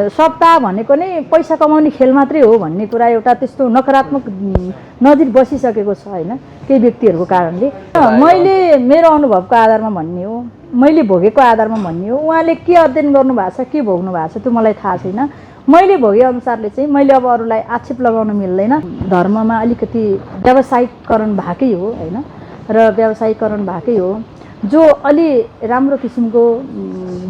सप्ताह भनेको नै पैसा कमाउने खेल मात्रै हो भन्ने कुरा एउटा त्यस्तो नकारात्मक नजिर बसिसकेको छ होइन केही व्यक्तिहरूको कारणले। मैले मेरो अनुभवको आधारमा भन्ने हो, मैले भोगेको आधारमा भन्ने हो। उहाँले के अध्ययन गर्नुभएको छ, के भोग्नु भएको छ त्यो मलाई थाहा छैन। मैले भोगे अनुसारले चाहिँ मैले अब अरूलाई आक्षेप लगाउन मिल्दैन। धर्ममा अलिकति व्यावसायिकरण भएकै हो होइन, र व्यावसायिकरण भएकै हो। जो अलि राम्रो किसिमको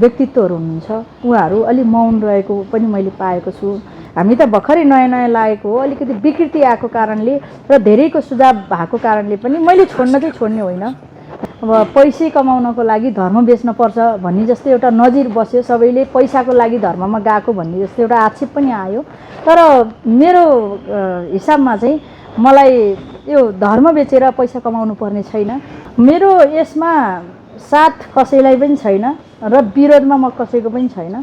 व्यक्तित्वहरू हुनुहुन्छ उहाँहरू अलि मौन रहेको पनि मैले पाएको छु। हामी त भर्खरै नयाँ नयाँ लागेको हो, अलिकति विकृति आएको कारणले र धेरैको सुझाव भएको कारणले पनि मैले छोड्ने होइन। अब पैसै कमाउनको लागि धर्म बेच्न पर्छ भन्ने जस्तो एउटा नजिर बस्यो, सबैले पैसाको लागि धर्ममा गएको भन्ने जस्तो एउटा आक्षेप पनि आयो। तर मेरो हिसाबमा चाहिँ मलाई यो धर्म बेचेर पैसा कमाउनु पर्ने छैन। मेरो यसमा साथ कसैलाई पनि छैन र विरोधमा म कसैको पनि छैन,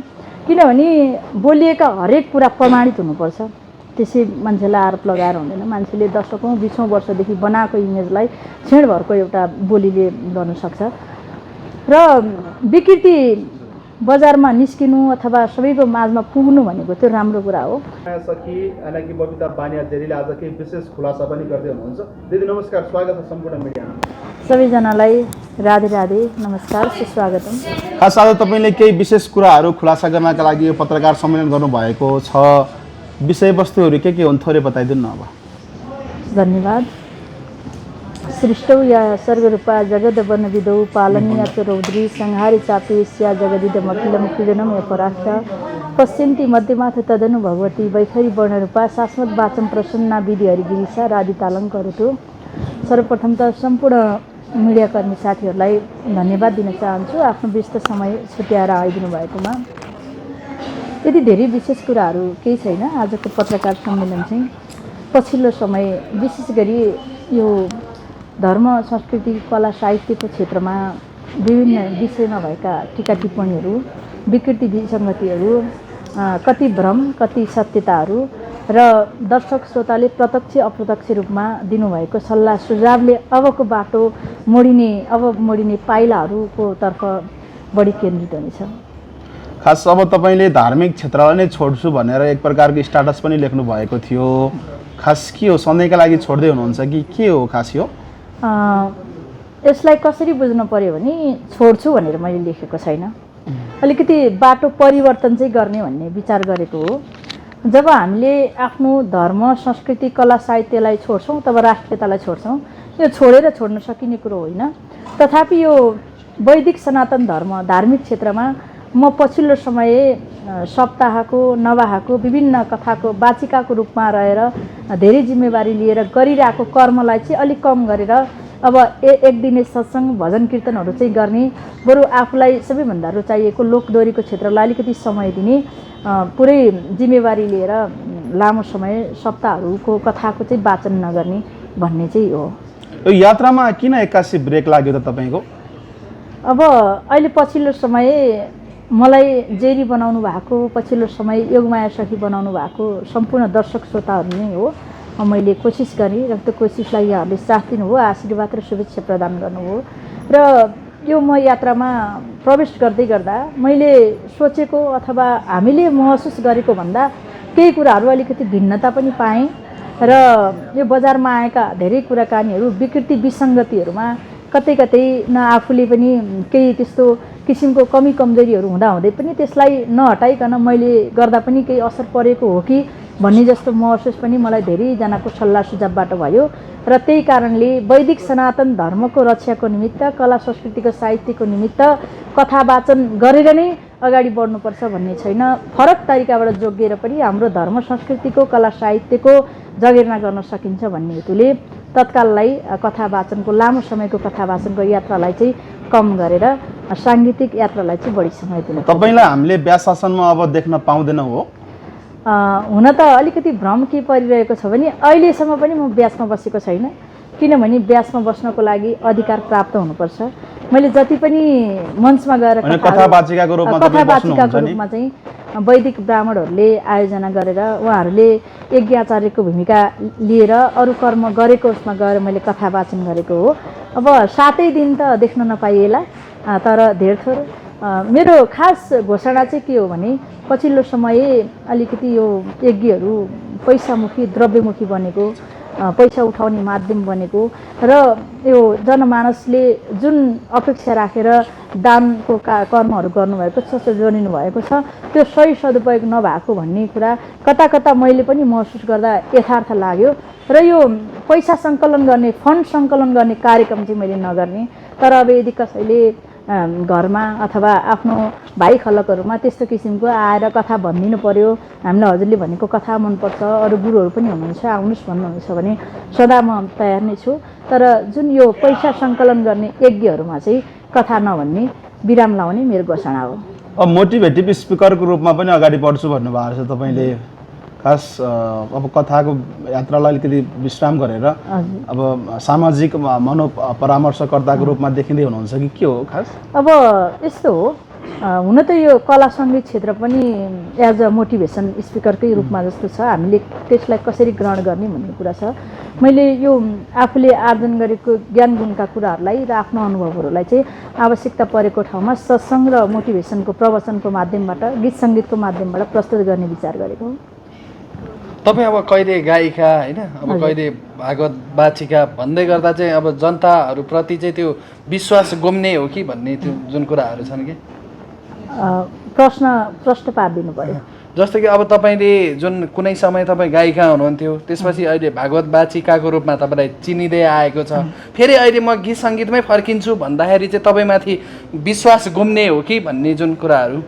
किनभने बोलिएका हरेक कुरा प्रमाणित हुनुपर्छ। त्यसै मान्छेलाई आरोप लगाएर हुँदैन। मान्छेले दशकौँ 20औँ वर्षदेखि बनाएको इमेजलाई क्षणभरको एउटा बोलीले गर्न सक्छ। र विकृति बजारमा निस्किनु अथवा सबैको माझमा पुग्नु भनेको त्यो राम्रो कुरा हो। हालाकि बबिता बानियादेरीले आज केही विशेष खुलासा पनि गर्दै हुनुहुन्छ। दिदी नमस्कार, स्वागत छ सम्पूर्ण मिडियामा। सबैजनालाई राधे राधे, नमस्कार, सुस्वागतम। खास आज तपाईँले केही विशेष कुराहरू खुलासा गर्नका लागि यो पत्रकार सम्मेलन गर्नुभएको छ। विषयवस्तुहरू के हुन् थोरै बताइदिनु न। अब धन्यवाद। सृष्टौ या सर्वरूपा जगद्वन विदौ पालनीया च रौद्री संहारी चापेस्या जगदिदमखिलमखिलनम अपराख्या पश्यन्ति मध्यमाथ तदनु भगवती वैखरी वर्णरूपा शाश्वत वाचम प्रसन्ना विधि हरिगिरिसा राधितालङ्करतु। सर्वप्रथम त सम्पूर्ण मिडियाकर्मी साथीहरूलाई धन्यवाद दिन चाहन्छु आफ्नो व्यस्त समय छुट्याएर आइदिनु भएकोमा। यदि धेरै विशेष कुराहरू केही छैन। आजको पत्रकार सम्मेलन चाहिँ पछिल्लो समय विशेष गरी यो धर्म संस्कृति कला साहित्यको क्षेत्रमा विभिन्न विषयमा भएका टीका टिप्पणीहरू, विकृति विसङ्गतिहरू, कति भ्रम कति सत्यताहरू र दर्शक श्रोताले प्रत्यक्ष अप्रत्यक्ष रूपमा दिनुभएको सल्लाह सुझावले अबको बाटो मोडिने पाइलाहरूको तर्फ बढी केन्द्रित हुनेछ। खास अब तपाईँले धार्मिक क्षेत्रलाई नै छोड्छु भनेर एक प्रकारको स्टाटस पनि लेख्नु भएको थियो। खास के हो, सधैँका लागि छोड्दै हुनुहुन्छ कि के हो खास यो? यसलाई कसरी बुझ्नु पर्यो भने छोड्छु भनेर मैले लेखेको छैन। अलिकति बाटो परिवर्तन चाहिँ गर्ने भन्ने विचार गरेको हो। जब हामीले आफ्नो धर्म संस्कृति कला साहित्यलाई छोड्छौँ तब राष्ट्रियतालाई छोड्छौँ। यो छोड्न सकिने कुरो होइन। तथापि यो वैदिक सनातन धर्म धार्मिक क्षेत्रमा म पछिल्लो समय सप्ताहको नवाहको विभिन्न कथाको वाचिकाको रूपमा रहेर धेरै जिम्मेवारी लिएर गरिरहेको कर्मलाई चाहिँ अलिक कम गरेर अब एक दिने सत्सङ्ग भजन कीर्तनहरू चाहिँ गर्ने, बरु आफूलाई सबैभन्दा रुचाइएको लोकदोहोरीको क्षेत्रलाई अलिकति समय दिने, पुरै जिम्मेवारी लिएर लामो समय सप्ताहहरूको कथाको चाहिँ वाचन नगर्ने भन्ने चाहिँ हो। यो यात्रामा किन एक्कासी ब्रेक लाग्यो त तपाईँको? अब अहिले पछिल्लो समय मलाई जेरी बनाउनु भएको, पछिल्लो समय योगमाया सखी बनाउनु भएको सम्पूर्ण दर्शक श्रोताहरू नै हो। मैले कोसिस गरेँ र त्यो कोसिसलाई यहाँहरूले साथ दिनुभयो, आशीर्वाद र शुभेच्छा प्रदान गर्नुभयो। र यो म यात्रामा प्रवेश गर्दै गर्दा मैले सोचेको अथवा हामीले महसुस गरेको भन्दा केही कुराहरू अलिकति भिन्नता पनि पाएँ। र यो बजारमा आएका धेरै कुराकानीहरू विकृति विसङ्गतिहरूमा कतै न आफूले पनि केही त्यस्तो किसिमको कमी कमजोरीहरू हुँदै पनि त्यसलाई नहटाइकन मैले गर्दा पनि केही असर परेको हो कि भन्ने जस्तो महसुस पनि मलाई धेरैजनाको सल्लाह सुझावबाट भयो। र त्यही कारणले वैदिक सनातन धर्मको रक्षाको निमित्त कला संस्कृतिको साहित्यको निमित्त कथा वाचन गरेर नै अगाडि बढ्नुपर्छ भन्ने छैन। फरक तरिकाबाट जोगिएर पनि हाम्रो धर्म संस्कृतिको कला साहित्यको जगेर्ना गर्न सकिन्छ भन्ने हेतुले तत्काललाई कथा वाचनको लामो समयको कथा वाचनको यात्रालाई चाहिँ कम गरेर साङ्गीतिक यात्रालाई चाहिँ बढी समय दिनु। तपाईँलाई हामीले व्यास आसनमा अब देख्न पाउँदैनौँ हो? हुन त अलिकति भ्रम के परिरहेको छ भने अहिलेसम्म पनि म व्यासमा बसेको छैन, किनभने व्यासमा बस्नको लागि अधिकार प्राप्त हुनुपर्छ। मैले जति पनि मञ्चमा गएर कथावाचिकाको रूपमा चाहिँ वैदिक ब्राह्मणहरूले आयोजना गरेर उहाँहरूले यज्ञाचार्यको भूमिका लिएर अरू कर्म गरेको उसमा गएर मैले कथा वाचन गरेको हो। अब 7 दिन त देख्न नपाइएला, तर धेरथोर मेरो खास घोषणा चाहिँ के हो भने पछिल्लो समय अलिकति यो यज्ञहरू पैसामुखी द्रव्यमुखी बनेको, पैसा उठाउने माध्यम बनेको र यो जनमानसले जुन अपेक्षा राखेर दानको कर्महरू गर्नुभएको छ, जोडिनु भएको छ, त्यो सही सदुपयोग नभएको भन्ने कुरा कता कता मैले पनि महसुस गर्दा यथार्थ लाग्यो। र यो पैसा सङ्कलन गर्ने, फन्ड सङ्कलन गर्ने कार्यक्रम चाहिँ मैले नगर्ने। तर अब यदि कसैले घरमा अथवा आफ्नो भाइ खलकहरूमा त्यस्तो किसिमको आएर कथा भनिदिनु पर्यो, हामीलाई हजुरले भनेको कथा मनपर्छ, अरू गुरुहरू पनि हुनुहुन्छ, आउनुहोस् भन्नुहुन्छ भने सदा म तयार नै छु। तर जुन यो पैसा सङ्कलन गर्ने यज्ञहरूमा चाहिँ कथा नभन्ने, विराम लाउने मेरो घोषणा हो। अब मोटिभेटिभ स्पिकरको रूपमा पनि अगाडि बढ्छु भन्नुभएको छ तपाईँले। खास अब कथाको यात्रालाई अलिकति विश्राम गरेर अब सामाजिक मनोपरामर्शकर्ताको रूपमा देखिँदै हुनुहुन्छ कि के हो खास? अब यस्तो हो, हुन त यो कला सङ्गीत क्षेत्र पनि एज अ मोटिभेसन स्पिकरकै रूपमा जस्तो छ। हामीले त्यसलाई कसरी ग्रहण गर्ने भन्ने कुरा छ। मैले यो आफूले आर्जन गरेको ज्ञान गुणका कुराहरूलाई र आफ्नो अनुभवहरूलाई चाहिँ आवश्यकता परेको ठाउँमा सत्सङ्ग र मोटिभेसनको प्रवचनको माध्यमबाट, गीत सङ्गीतको माध्यमबाट प्रस्तुत गर्ने विचार गरेको हो। तपाईँ अब कहिले गायिका होइन, अब कहिले भागवत वाचिका भन्दै गर्दा चाहिँ अब जनताहरूप्रति चाहिँ त्यो विश्वास गुम्ने हो कि भन्ने त्यो जुन कुराहरू छन् कि प्रश्न पारिदिनु पर्यो। जस्तो कि अब तपाईँले जुन कुनै समय तपाईँ गायिका हुनुहुन्थ्यो, त्यसपछि अहिले भागवत वाचिकाको रूपमा तपाईँलाई चिनिँदै आएको छ, फेरि अहिले म गीत सङ्गीतमै फर्किन्छु भन्दाखेरि चाहिँ तपाईँमाथि विश्वास गुम्ने हो कि भन्ने जुन कुराहरू?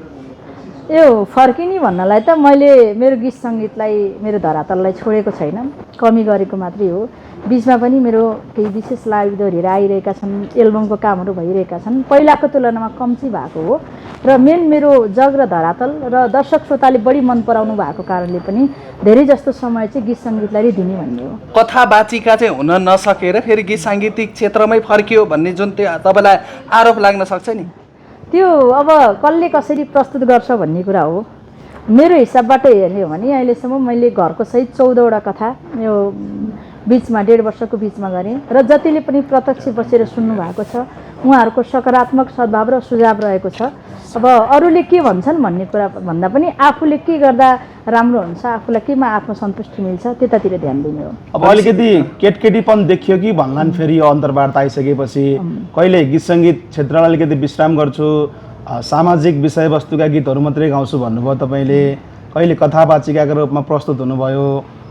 यो फर्किने भन्नलाई त मैले मेरो गीत सङ्गीतलाई, मेरो धरातललाई छोडेको छैन, कमी गरेको मात्रै हो। बिचमा पनि मेरो केही विशेष लाइब्रेरीहरू आइरहेका छन्, एल्बमको कामहरू भइरहेका छन्, पहिलाको तुलनामा कम चाहिँ भएको हो। र मेन मेरो जग र धरातल र दर्शक श्रोताले बढी मन पराउनु भएको कारणले पनि धेरै जस्तो समय चाहिँ गीत सङ्गीतलाई दिने भन्ने हो। कथा वाचिका चाहिँ हुन नसकेर फेरि गीत साङ्गीतिक क्षेत्रमै फर्कियो भन्ने जुन त्यो तपाईँलाई आरोप लाग्न सक्छ नि, त्यो अब कसले कसरी प्रस्तुत गर्छ भन्ने कुरा हो। मेरो हिसाबबाट हेर्ने हो भने अहिलेसम्म मैले घरको सहित 14वटा कथा यो बिचमा 1.5 वर्षको बिचमा गरेँ र जतिले पनि प्रत्यक्ष बसेर सुन्नु भएको छ उहाँहरूको सकारात्मक सद्भाव र सुझाव रहेको छ। अब अरूले के भन्छन् भन्ने कुरा भन्दा पनि आफूले के गर्दा राम्रो हुन्छ, आफूलाई केमा आत्मसन्तुष्टि मिल्छ त्यतातिर ध्यान दिने हो। अब अलिकति केटकेटीपन देखियो कि भन्लान् फेरि यो अन्तर्वार्ता आइसकेपछि? कहिले गीत सङ्गीत क्षेत्रलाई अलिकति विश्राम गर्छु, सामाजिक विषयवस्तुका गीतहरू मात्रै गाउँछु भन्नुभयो तपाईँले, कहिले कथा वाचिकाको रूपमा प्रस्तुत हुनुभयो,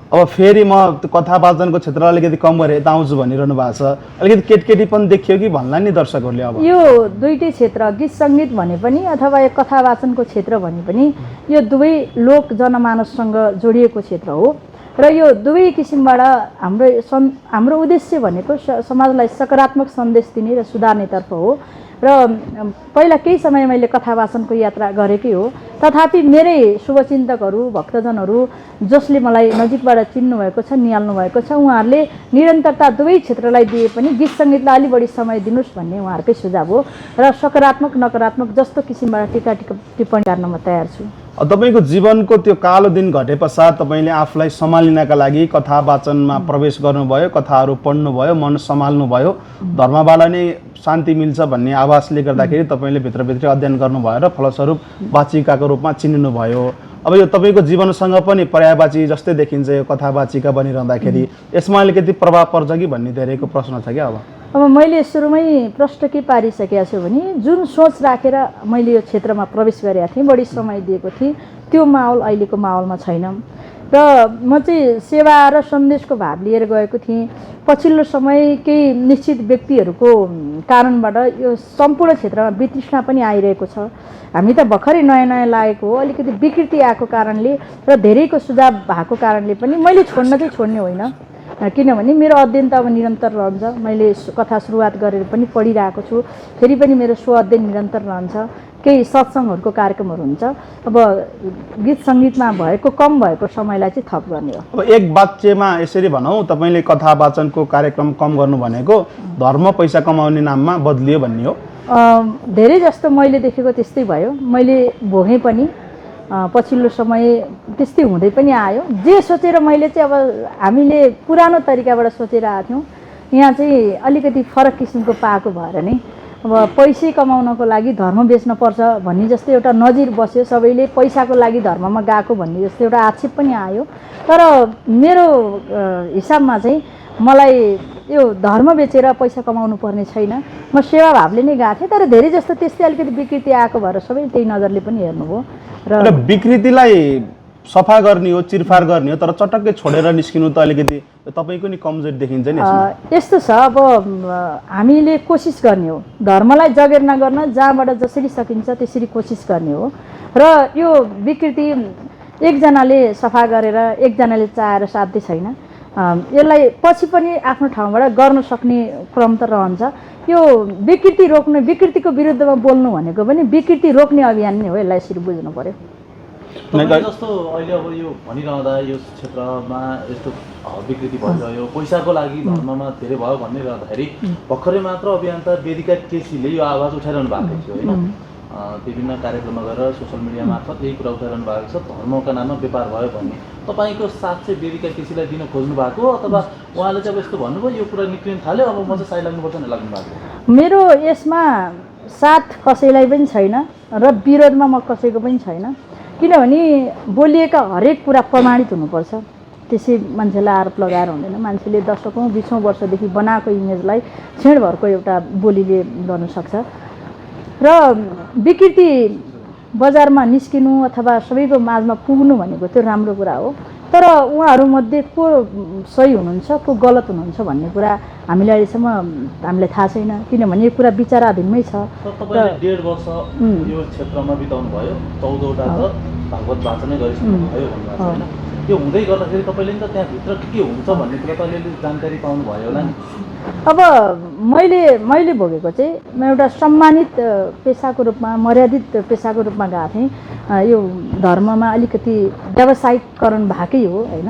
अब फेरि म कथा वाचनको क्षेत्रलाई अलिकति कम गरेर यता आउँछु भनिरहनु भएको छ। अलिकति केटकेटीपन देखियो कि भन्ला नि दर्शकहरूले? अब यो दुईटै क्षेत्र, गीत सङ्गीत भने पनि अथवा यो कथा वाचनको क्षेत्र भने पनि यो दुवै लोक जनमानससँग जोडिएको क्षेत्र हो। र यो दुवै किसिमबाट हाम्रो उद्देश्य भनेको समाजलाई सकारात्मक सन्देश दिने र सुधार्नेतर्फ हो। र पहिला केही समय मैले कथा वाचनको यात्रा गरेकै हो, तथापि मेरै शुभचिन्तकहरू, भक्तजनहरू जसले मलाई नजिकबाट चिन्नु भएको छ, निहाल्नु भएको छ, उहाँहरूले निरन्तरता दुवै क्षेत्रलाई दिए पनि गीत सङ्गीतलाई अलि बढी समय दिनुहोस् भन्ने उहाँहरूकै सुझाव हो। र सकारात्मक नकारात्मक जस्तो किसिमबाट टिका टिप्पणी गर्न म तयार छु। तपाईँको जीवनको त्यो कालो दिन घटे पश्चात तपाईँले आफूलाई सम्हालिनका लागि कथा वाचनमा प्रवेश गर्नुभयो, कथाहरू पढ्नुभयो, मन सम्हाल्नुभयो, धर्मबाट नै शान्ति मिल्छ भन्ने आवाजले गर्दाखेरि तपाईँले भित्रभित्रै अध्ययन गर्नुभयो र फलस्वरूप वाचिकाको रूपमा चिनिनुभयो। अब यो तपाईँको जीवनसँग पनि पर्यायवाची जस्तै देखिन्छ यो कथा वाचिका बनिरहँदाखेरि, यसमा अलिकति प्रभाव पर्छ कि भन्ने धेरैको प्रश्न छ क्या? अब मैले सुरुमै प्रश्न के पारिसकेको छु भने जुन सोच राखेर मैले यो क्षेत्रमा प्रवेश गरेका थिएँ, बढी समय दिएको थिएँ, त्यो माहौल अहिलेको माहौलमा छैन। र म चाहिँ सेवा र सन्देशको भाव लिएर गएको थिएँ। पछिल्लो समय केही निश्चित व्यक्तिहरूको कारणबाट यो सम्पूर्ण क्षेत्रमा वितृष्णा पनि आइरहेको छ। हामी त भर्खरै नयाँ नयाँ लागेको हो, अलिकति विकृति आएको कारणले र धेरैको सुझाव भएको कारणले पनि मैले छोड्ने होइन, किनभने मेरो अध्ययन त अब निरन्तर रहन्छ। मैले कथा सुरुवात गरेर पनि पढिरहेको छु, फेरि पनि मेरो स्व अध्ययन निरन्तर रहन्छ। केही सत्सङ्गहरूको कार्यक्रमहरू हुन्छ। अब गीत सङ्गीतमा भएको कम भएको समयलाई चाहिँ थप गर्ने हो। अब एक वाक्यमा यसरी भनौँ, तपाईँले कथा वाचनको कार्यक्रम कम गर्नु भनेको धर्म पैसा कमाउने नाममा बदलियो भन्ने हो? धेरै जस्तो मैले देखेको त्यस्तै भयो। मैले भोगेँ पनि, पछिल्लो समय त्यस्तै हुँदै पनि आयो। जे सोचेर मैले चाहिँ अब हामीले पुरानो तरिकाबाट सोचेर आएको थियौँ, यहाँ चाहिँ अलिकति फरक किसिमको पाएको भएर नै अब पैसै कमाउनको लागि धर्म बेच्नुपर्छ भन्ने जस्तो एउटा नजिर बस्यो, सबैले पैसाको लागि धर्ममा गएको भन्ने जस्तो एउटा आक्षेप पनि आयो। तर मेरो हिसाबमा चाहिँ मलाई यो धर्म बेचेर पैसा कमाउनु पर्ने छैन, म सेवाभावले नै गएको थिएँ। तर धेरै जस्तो त्यस्तै अलिकति विकृति आएको भएर सबैले त्यही नजरले पनि हेर्नुभयो। र विकृतिलाई सफा गर्ने हो, चिरफार गर्ने हो, तर चटक्कै छोडेर निस्किनु त अलिकति तपाईँको नि कमजोरी देखिन्छ नि। यस्तो छ, अब हामीले कोसिस गर्ने हो धर्मलाई जगेर नगर्न, जहाँबाट जसरी सकिन्छ त्यसरी कोसिस गर्ने हो। र यो विकृति एकजनाले सफा गरेर एकजनाले चाहेर साध्य छैन। यसलाई पछि पनि आफ्नो ठाउँबाट गर्न सक्ने क्रम त रहन्छ। यो विकृति रोक्ने, विकृतिको विरुद्धमा बोल्नु भनेको पनि विकृति रोक्ने अभियान नै हो, यसलाई यसरी बुझ्नु पर्यो। जस्तो अहिले अब यो भनिरहँदा यो क्षेत्रमा यस्तो विकृति भइरह्यो, पैसाको लागि धर्ममा धेरै भयो भन्ने गर्दाखेरि भर्खरै मात्र अभियन्ता वेदिका केसीले यो आवाज उठाइरहनु भएको थियो होइन, विभिन्न कार्यक्रममा गएर सोसियल मिडिया मार्फत यही कुरा उठाइरहनु भएको छ, धर्मका नाममा व्यापार भयो भन्ने। तपाईँको साथ चाहिँ वेदिका केसीलाई दिन खोज्नु भएको हो अथवा उहाँले चाहिँ अब यस्तो भन्नुभयो यो कुरा निक्लिन थाल्यो, अब म चाहिँ साइड लाग्नुपर्छ भनेर लाग्नु भएको? मेरो यसमा साथ कसैलाई पनि छैन र विरोधमा म कसैको पनि छैन, किनभने बोलिएका हरेक कुरा प्रमाणित हुनुपर्छ। त्यसै मान्छेलाई आरोप लगाएर हुँदैन। मान्छेले दशकौँ 20औँ वर्षदेखि बनाएको इमेजलाई क्षणभरको एउटा बोलीले गर्न सक्छ। र विकृति बजारमा निस्किनु अथवा सबैको माझमा पुग्नु भनेको त्यो राम्रो कुरा हो। तर उहाँहरूमध्ये को सही हुनुहुन्छ को गलत हुनुहुन्छ भन्ने कुरा हामीले अहिलेसम्म हामीलाई थाहा छैन, किनभने यो कुरा विचाराधीनमै छ। तपाईँले 1.5 वर्ष यो क्षेत्रमा बिताउनु भयो, 14वटा त भागवत वाचनै गरिसक्नु भयो भन्नुभएको छ होइन। त्यो हुँदै गर्दाखेरि तपाईँले नि त त्यहाँभित्र के हुन्छ भन्ने कुरा त अलिअलि जानकारी पाउनु भयो होला नि। अब मैले भोगेको चाहिँ म एउटा सम्मानित पेसाको रूपमा, मर्यादित पेसाको रूपमा गएको थिएँ। यो धर्ममा अलिकति व्यावसायिकरण भएकै हो होइन,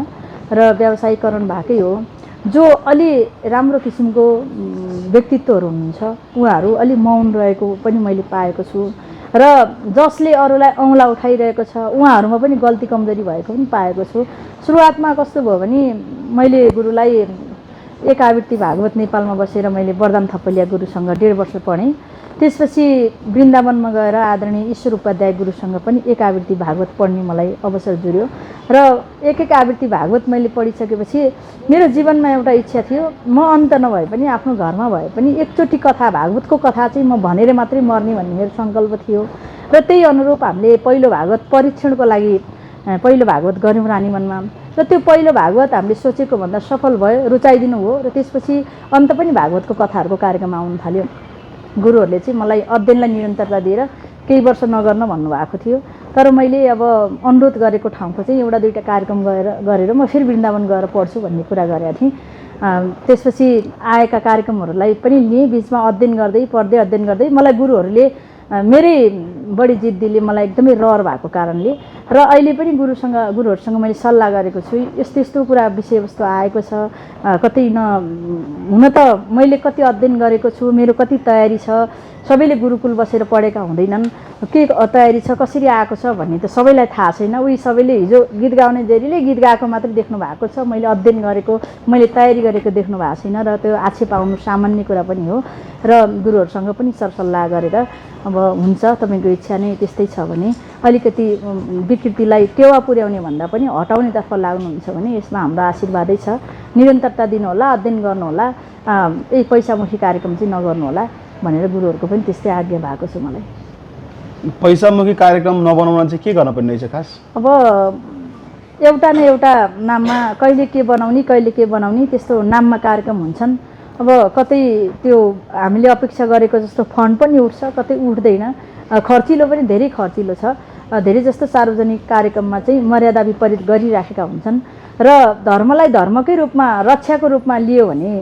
र व्यावसायिकरण भएकै हो। जो अलि राम्रो किसिमको व्यक्तित्वहरू हुनुहुन्छ उहाँहरू अलि मौन रहेको पनि मैले पाएको छु, र जसले अरूलाई औँला उठाइरहेको छ उहाँहरूमा पनि गल्ती कमजोरी भएको पनि पाएको छु। सुरुवातमा कस्तो भयो भने मैले गुरुलाई एक आवृत्ति भागवत नेपालमा बसेर मैले वरदान थपलिया गुरुसँग 1.5 वर्ष पढेँ। त्यसपछि वृन्दावनमा गएर आदरणीय ईश्वर उपाध्याय गुरुसँग पनि एक आवृत्ति भागवत पढ्ने मलाई अवसर जुर्यो, र एक आवृत्ति भागवत मैले पढिसकेपछि मेरो जीवनमा एउटा इच्छा थियो, म अन्त नभए पनि आफ्नो घरमा भए पनि एकचोटि कथा, भागवतको कथा चाहिँ म भनेर मात्रै मर्ने भन्ने मेरो सङ्कल्प थियो। र त्यही अनुरूप हामीले पहिलो भागवत परीक्षणको लागि पहिलो भागवत गऱ्यौँ रानीमनमा, र त्यो पहिलो भागवत हामीले सोचेको भन्दा सफल भयो, रुचाइदिनु हो। र त्यसपछि अन्त पनि भागवतको कथाहरूको कार्यक्रम आउनु थाल्यो। गुरुहरूले चाहिँ मलाई अध्ययनलाई निरन्तरता दिएर केही वर्ष नगर्न भन्नुभएको थियो, तर मैले अब अनुरोध गरेको ठाउँको चाहिँ एउटा दुईवटा कार्यक्रम गरेर म फेरि वृन्दावन गएर पढ्छु भन्ने कुरा गरेका थिएँ। त्यसपछि आएका कार्यक्रमहरूलाई पनि लिएँ, बिचमा अध्ययन गर्दै मलाई गुरुहरूले मेरै बढी जिद्दीले मलाई एकदमै रहर भएको कारणले र अहिले पनि गुरुहरूसँग मैले सल्लाह गरेको छु। यस्तो यस्तो कुरा विषयवस्तु आएको छ, कतै हुन त मैले कति अध्ययन गरेको छु, मेरो कति तयारी छ, सबैले गुरुकुल बसेर पढेका हुँदैनन्, के तयारी छ कसरी आएको छ भन्ने त सबैलाई थाहा छैन। उही सबैले हिजो गीत गाउने जेरीले गीत गाएको मात्रै देख्नु भएको छ, मैले अध्ययन गरेको, मैले तयारी गरेको देख्नु भएको छैन, र त्यो आक्षेप आउनु सामान्य कुरा पनि हो। र गुरुहरूसँग पनि सरसल्लाह गरेर अब हुन्छ तपाईँको इच्छा नै त्यस्तै छ भने अलिकति विकृतिलाई टेवा पुर्याउने भन्दा पनि हटाउनेतर्फ लाग्नुहुन्छ भने यसमा हाम्रो आशीर्वादै छ। निरन्तरता दिनुहोला, अध्ययन गर्नुहोला, यही पैसामुखी कार्यक्रम चाहिँ नगर्नुहोला भनेर गुरुहरूको पनि त्यस्तै आज्ञा भएको छ मलाई। पैसामुखी कार्यक्रम नबनाउन चाहिँ के गर्न पर्ने रहेछ खास? अब एउटा न एउटा नाममा कहिले के बनाउने त्यस्तो नाममा कार्यक्रम हुन्छन्। अब कतै त्यो हामीले अपेक्षा गरेको जस्तो फन्ड पनि उठ्छ, कतै उठ्दैन, खर्चिलो पनि धेरै खर्चिलो छ। धेरै जस्तो सार्वजनिक कार्यक्रममा चाहिँ मर्यादा विपरीत गरिराखेका हुन्छन्, र धर्मलाई धर्मकै रूपमा रक्षाको रूपमा लियो भने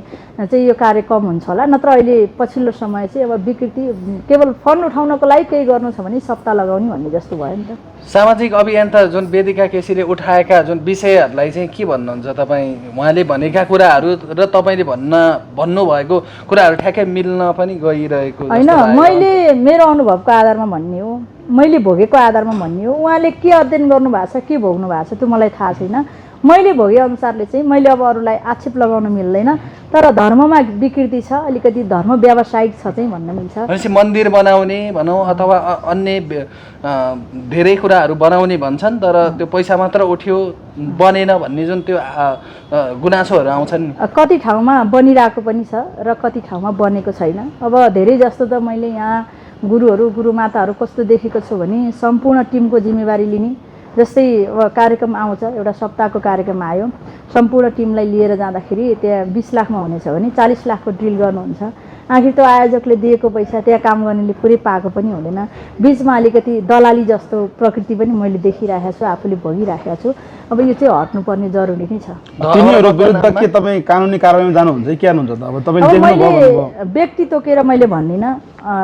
चाहिँ यो कार्य कम हुन्छ होला। नत्र अहिले पछिल्लो समय चाहिँ अब विकृति केवल फन्ड उठाउनको लागि केही गर्नु छ भने सप्ताह लगाउने भन्ने जस्तो भयो नि त। सामाजिक अभियन्ता जुन वेदिका केसीले उठाएका जुन विषयहरूलाई चाहिँ के भन्नुहुन्छ तपाईँ? उहाँले भनेका कुराहरू र तपाईँले भन्नुभएको कुराहरू ठ्याक्कै मिल्न पनि गइरहेको होइन। मैले मेरो अनुभवको आधारमा भन्ने हो, मैले भोगेको आधारमा भन्ने हो। उहाँले के अध्ययन गर्नु भएको छ, के भोग्नु भएको छ त्यो मलाई थाहा छैन। मैले भोगेअनुसारले चाहिँ मैले अब अरूलाई आक्षेप लगाउन मिल्दैन, तर धर्ममा विकृति छ, अलिकति धर्म व्यावसायिक छ चाहिँ भन्न मिल्छ। भनेपछि मन्दिर बनाउने भनौँ अथवा अन्य धेरै कुराहरू बनाउने भन्छन्, तर त्यो पैसा मात्र उठ्यो बनेन भन्ने जुन त्यो गुनासोहरू आउँछन्। कति ठाउँमा बनिरहेको पनि छ र कति ठाउँमा बनेको छैन। अब धेरै जस्तो त मैले यहाँ गुरुहरू गुरुमाताहरू कस्तो देखेको छु भने सम्पूर्ण टिमको जिम्मेवारी लिने, जस्तै अब कार्यक्रम आउँछ, एउटा सप्ताहको कार्यक्रम आयो, सम्पूर्ण टिमलाई लिएर जाँदाखेरि त्यहाँ 20 लाखमा हुनेछ भने 40 लाखको ड्रिल गर्नुहुन्छ। आखिर त्यो आयोजकले दिएको पैसा त्यहाँ काम गर्नेले पुरै पाएको पनि हुँदैन। बिचमा अलिकति दलाली जस्तो प्रकृति पनि मैले देखिरहेको छु, आफूले भोगिरहेको छु। अब यो चाहिँ हट्नुपर्ने जरुरी नै छ। तिनीहरू विरुद्ध के तपाईँ कानुनी कारबाहीमा जानुहुन्छ कि के गर्नुहुन्छ त? अब तपाईँले मैले व्यक्ति तोकेर मैले भन्दिनँ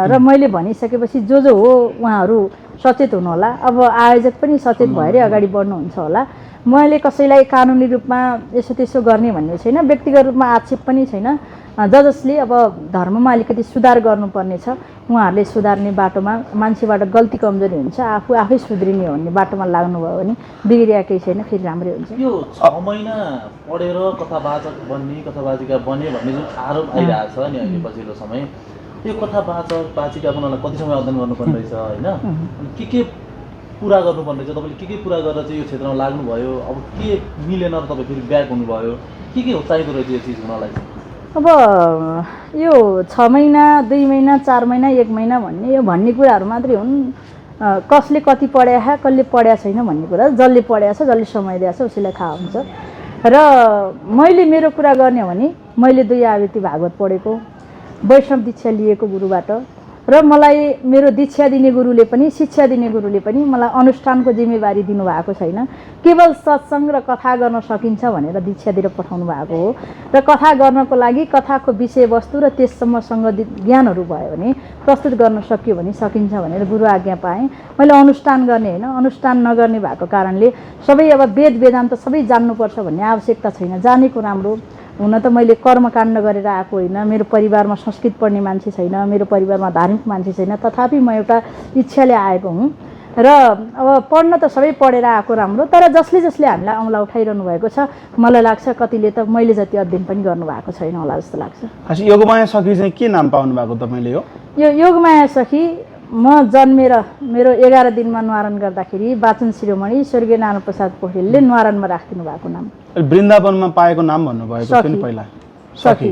र मैले भनिसकेपछि जो हो उहाँहरू सचेत हुनु होला। अब आयोजक पनि सचेत भएरै अगाडि बढ्नुहुन्छ होला। मैले कसैलाई कानुनी रूपमा यसो त्यसो गर्ने भन्ने छैन, व्यक्तिगत रूपमा आक्षेप पनि छैन। जसले अब धर्ममा अलिकति सुधार गर्नुपर्ने छ उहाँहरूले सुधार्ने बाटोमा, मान्छेबाट गल्ती कमजोरी हुन्छ आफै सुध्रिने हो भन्ने बाटोमा लाग्नुभयो भने बिग्रिया केही छैन, फेरि राम्रै हुन्छ। यो 6 महिना पढेर कथावाचक बन्ने, कथावाचिका बन्ने भन्ने जुन आरोप आइरहेको छ नि अहिले पछिल्लो समय, यो कथावाचक वाचिका बनाउनलाई कति समय अध्ययन गर्नुपर्ने रहेछ होइन? के पुरा गर्नुपर्ने रहेछ? तपाईँले के पुरा गरेर चाहिँ यो क्षेत्रमा लाग्नुभयो? अब के मिलेन र तपाईँ फेरि ब्याक हुनुभयो? के चाहिँदो रहेछ यो चिज हुनलाई? अब यो 6 महिना 2 महिना 4 महिना 1 महिना भन्ने कुराहरू मात्रै हुन्। कसले कति पढ्या कसले पढ्या छैन भन्ने कुरा जसले पढ्या छ, जसले समय दिएको छ उसैलाई थाहा हुन्छ। र मैले मेरो कुरा गर्ने हो भने मैले 2 आवृत्ति भागवत पढेको, वैष्णव दीक्षा लिएको गुरुबाट, र मलाई मेरो दीक्षा दिने गुरुले पनि शिक्षा दिने गुरुले पनि मलाई अनुष्ठानको जिम्मेवारी दिनुभएको छैन। केवल सत्सङ्ग र कथा गर्न सकिन्छ भनेर दीक्षा दिएर पठाउनु भएको हो। र कथा गर्नको लागि कथाको विषयवस्तु र त्यससम्म सम्बन्धित ज्ञानहरू भयो भने प्रस्तुत गर्न सकियो भने सकिन्छ भनेर गुरु आज्ञा पाएँ। मैले अनुष्ठान गर्ने होइन, अनुष्ठान नगर्ने भएको कारणले सबै अब वेद वेदान्त सबै जान्नुपर्छ भन्ने आवश्यकता छैन। जानेको राम्रो। हुन त मैले कर्मकाण्ड गरेर आएको होइन, मेरो परिवारमा संस्कृत पढ्ने मान्छे छैन, मेरो परिवारमा धार्मिक मान्छे छैन, तथापि म एउटा इच्छाले आएको हुँ। र अब पढ्न त सबै पढेर आएको राम्रो, तर जसले हामीलाई औँला उठाइरहनु भएको छ मलाई लाग्छ कतिले त मैले जति अध्ययन पनि गर्नुभएको छैन होला जस्तो लाग्छ। योगमाया सखी चाहिँ के नाम पाउनु भएको तपाईँले? यो योगमाया सखी म जन्मेर मेरो 11 दिनमा न्वारण गर्दाखेरि वाचन शिरोमणि स्वर्गीय नारायणप्रसाद पोखरेलले न्वारणमा राखिदिनु भएको नाम। वृन्दावनमा पाएको नाम भन्नुभएको थियो नि पहिला? सखी।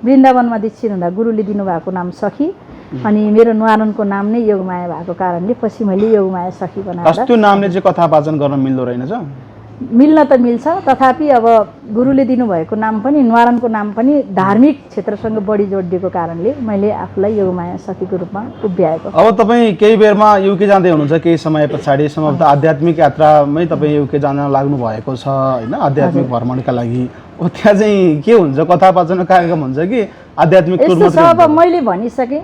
वृन्दावनमा दीक्षित हुँदा गुरुले दिनुभएको नाम सखी, अनि मेरो न्वारणको नाम नै योगमाया भएको कारणले पछि मैले योगमाया सखी बनाएर। त्यो नामले चाहिँ कथा वाचन गर्न मिल्दो रहेनछ? मिल्न त मिल्छ, तथापि अब गुरुले दिनुभएको नाम पनि न्वारणको नाम पनि धार्मिक क्षेत्रसँग बढी जोडिएको कारणले मैले आफूलाई योगमाया सखीको रूपमा उभ्याएको। अब तपाईँ केही बेरमा युके जाँदै हुनुहुन्छ, केही समय पछाडि सम्भवतः आध्यात्मिक यात्रामै तपाईँ युके जान लाग्नु भएको छ होइन, आध्यात्मिक भ्रमणका लागि। त्यहाँ चाहिँ के हुन्छ? कथा वाचन कार्यक्रम हुन्छ कि आध्यात्मिक टुर मात्रै? अब मैले भनिसकेँ,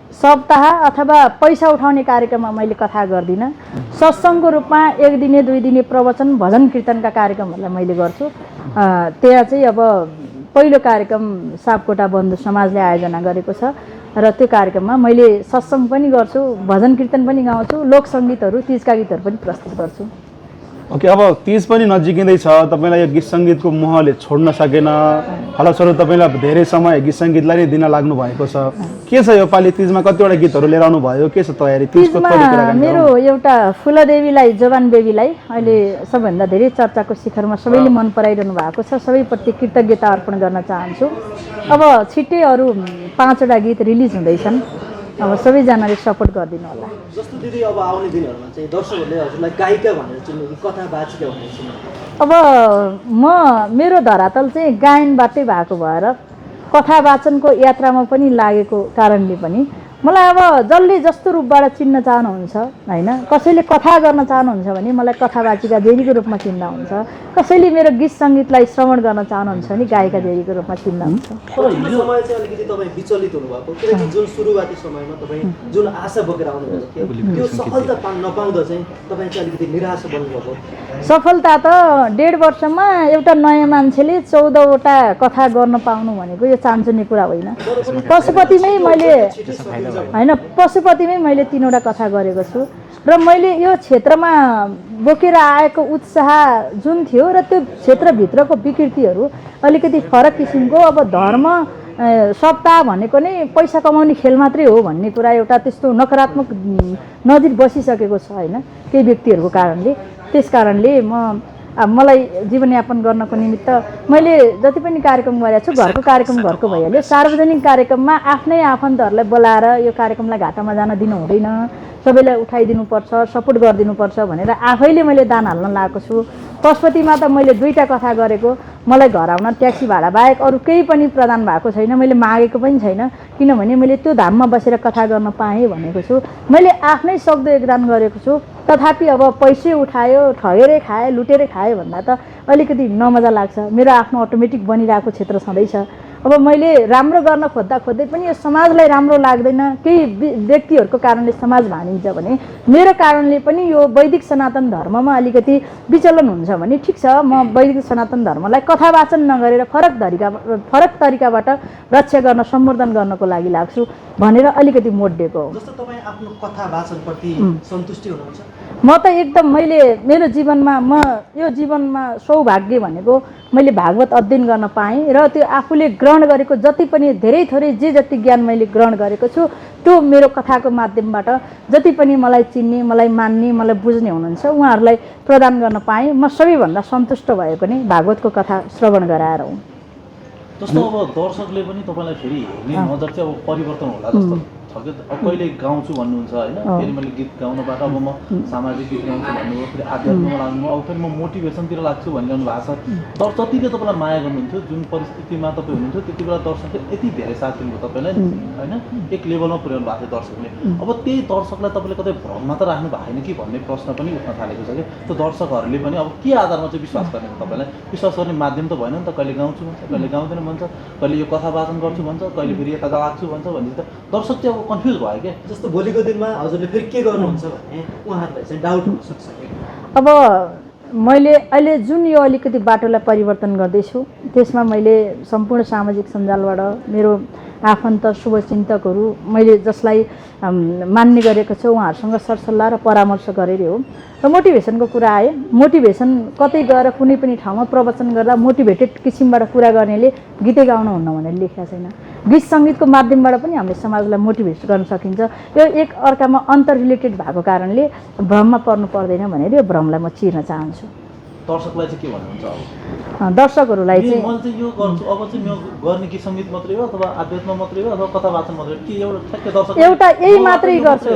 सप्ताह अथवा पैसा उठाउने कार्यक्रममा मैले कथा गर्दिनँ। सत्सङ्गको रूपमा 1 दिने 2 दिने प्रवचन भजन कीर्तनका कार्यक्रमहरूलाई मैले गर्छु। त्यहाँ चाहिँ अब पहिलो कार्यक्रम सापकोटा बन्धु समाजले आयोजना गरेको छ र त्यो कार्यक्रममा मैले सत्सङ्ग पनि गर्छु, भजन कीर्तन पनि गाउँछु, लोकसङ्गीतहरू तीजका गीतहरू पनि प्रस्तुत गर्छु। ओके, अब तीज पनि नजिकिँदैछ, तपाईँलाई यो गीत सङ्गीतको मोहले छोड्न सकेन, फलस्वरूप तपाईँलाई धेरै समय गीत सङ्गीतलाई नै दिन लाग्नु भएको छ। के छ यो पालि तीजमा कतिवटा गीतहरू लिएर आउनु भयो? के छ तयारी तीजको? मेरो एउटा फुलदेवीलाई, जवान बेबीलाई अहिले सबभन्दा धेरै चर्चाको शिखरमा सबैले मन पराइरहनु भएको छ, सबैप्रति कृतज्ञता अर्पण गर्न चाहन्छु। अब छिट्टै अरू 5वटा गीत रिलिज हुँदैछन्, अब सबैजनाले सपोर्ट गरिदिनु होला। जस्तो दिदी अब आउने दिनहरूमा चाहिँ दर्शकहरूले हजुरलाई गायिका भनेर चिन्नु कि कथावाचिका भनेर चिन्नु? अब मेरो धरातल चाहिँ गायनबाटै भएको भएर कथा वाचनको यात्रामा पनि लागेको कारणले पनि मलाई अब जसले जस्तो रूपबाट चिन्न चाहनुहुन्छ होइन, कसैले कथा गर्न चाहनुहुन्छ भने मलाई कथावाचिका देवीको रूपमा चिन्दा हुन्छ, कसैले मेरो गीत सङ्गीतलाई श्रवण गर्न चाहनुहुन्छ भने गायिका देवीको रूपमा चिन्दा हुन्छ। समय चाहिँ अलिकति तपाईँ विचलित हुनुभएको, किनकि जुन सुरुवाती समयमा तपाईँ जुन आशा बोकेर आउनुभएको थियो त्यो सफलता नपाउँदा चाहिँ तपाईँ चाहिँ अलिकति निराश बन्नुभएको। सफलता त 1.5 वर्षमा एउटा नयाँ मान्छेले 14वटा कथा गर्न पाउनु भनेको यो चान्चुने कुरा होइन। पशुपतिमै मैले होइन पशुपतिमै मैले 3वटा कथा गरेको छु र मैले यो क्षेत्रमा बोकेर आएको उत्साह जुन थियो र त्यो क्षेत्रभित्रको विकृतिहरू अलिकति फरक किसिमको अब धर्म सत्ता भनेको नै पैसा कमाउने खेल मात्रै हो भन्ने कुरा एउटा त्यस्तो नकारात्मक नजिर बसिसकेको छ होइन केही व्यक्तिहरूको कारणले। त्यस कारणले मलाई जीवनयापन गर्नको निमित्त मैले जति पनि कार्यक्रम गरेको छु घरको कार्यक्रम घरको भइहाल्यो। सार्वजनिक कार्यक्रममा आफ्नै आफन्तहरूलाई बोलाएर यो कार्यक्रमलाई घाटामा जान दिनु हुँदैन, सबैलाई उठाइदिनुपर्छ, सपोर्ट गरिदिनुपर्छ भनेर आफैले मैले दान हाल्न लागेको छु। पशुपतिमा त मैले 2टा कथा गरेको, मलाई घर आउन ट्याक्सी भाडा बाहेक अरू केही पनि प्रदान भएको छैन, मैले मागेको पनि छैन, किनभने मैले त्यो धाममा बसेर कथा गर्न पाएँ भनेको छु। मैले आफ्नै सक्दो योगदान गरेको छु। तथापि अब पैसै उठायो, ठगेरै खायो, लुटेरै खायो भन्दा त अलिकति नमजा लाग्छ। मेरो आफ्नो अटोमेटिक बनिरहेको क्षेत्र छँदैछ। अब मैले राम्रो गर्न खोज्दै पनि यो समाजलाई राम्रो लाग्दैन, केही व्यक्तिहरूको कारणले समाज भानिन्छ भने मेरो कारणले पनि यो वैदिक सनातन धर्ममा अलिकति विचलन हुन्छ भने ठिक छ, म वैदिक सनातन धर्मलाई कथा वाचन नगरेर फरक तरिकाबाट रक्षा गर्न सम्वर्धन गर्नको लागि लाग्छु भनेर अलिकति मोडिएको हो। जस्तो तपाईँ आफ्नो कथा वाचनप्रति सन्तुष्टि हुनुहुन्छ? म त एकदम मेरो जीवनमा सौभाग्य भनेको मैले भागवत अध्ययन गर्न पाएँ र त्यो आफूले ग्रहण गरेको जति पनि धेरै थोरै जति ज्ञान मैले ग्रहण गरेको छु त्यो मेरो कथाको माध्यमबाट जति पनि मलाई चिन्ने, मलाई मान्ने, मलाई बुझ्ने हुनुहुन्छ उहाँहरूलाई प्रदान गर्न पाएँ। म सबैभन्दा सन्तुष्ट भएको नै भागवतको कथा श्रवण गराएर हो। जस्तो अब दर्शकले पनि तपाईँलाई फेरि हेर्ने नजर चाहिँ अब परिवर्तन होला जस्तो छ कि अब कहिले गाउँछु भन्नुहुन्छ होइन, फेरि मैले गीत गाउनबाट अब म सामाजिक गीत गाउँछु भन्नुभयो, फेरि आध्यात्ममा लाग्नु, अब फेरि म मोटिभेसनतिर लाग्छु भनिरहनु भएको छ। जतिले तपाईँलाई माया गर्नुहुन्थ्यो, जुन परिस्थितिमा तपाईँ हुनुहुन्थ्यो त्यति बेला दर्शकले यति धेरै साथ दिनुभयो तपाईँलाई होइन, एक लेभलमा पुर्याउनु भएको थियो दर्शकले। अब त्यही दर्शकलाई तपाईँले कतै भ्रममा त राख्नु भएन कि भन्ने प्रश्न पनि उठ्न थालेको छ कि त्यो दर्शकहरूले पनि अब के आधारमा चाहिँ विश्वास गर्ने तपाईँलाई? विश्वास गर्ने माध्यम त भएन नि त, कहिले गाउँछु भन्छ, कहिले गाउँदैन भन्छ, कहिले यो कथा वाचन गर्छु भन्छ, कहिले फेरि यता लाग्छु भन्छ भने त दर्शक चाहिँ अब कन्फ्युज भयो क्या। जस्तो भोलिको दिनमा हजुरले फेरि के गर्नुहुन्छ भने उहाँहरूलाई चाहिँ डाउट हुनसक्छ। अब मैले अहिले जुन यो अलिकति बाटोलाई परिवर्तन गर्दैछु त्यसमा मैले सम्पूर्ण सामाजिक सञ्जालबाट मेरो आफन्त शुभचिन्तकहरू मैले जसलाई मान्ने गरेको छु उहाँहरूसँग सरसल्लाह र परामर्श गरेर हो। र मोटिभेसनको कुरा आयो, मोटिभेसन कतै गएर कुनै पनि ठाउँमा प्रवचन गर्दा मोटिभेटेड किसिमबाट कुरा गर्नेले गीतै गाउनु हुन्न भनेर लेखेको छैन। गीत सङ्गीतको माध्यमबाट पनि हामीले समाजलाई मोटिभेट गर्न सकिन्छ। यो एक अर्कामा अन्तर रिलेटेड भएको कारणले भ्रममा पर्नु पर्दैन भनेर यो भ्रमलाई म चिर्न चाहन्छु। दर्शकलाई चाहिँ के भन्नुहुन्छ? अब दर्शकहरूलाई चाहिँ मैले चाहिँ यो गर्छु, अब चाहिँ म गर्ने गीत सङ्गीत मात्रै हो अथवा आध्यात्म मात्रै हो अथवा कथा वाचन मात्रै हो कि एउटा ठ्याक्कै दर्शक एउटा यही मात्रै गर्छु।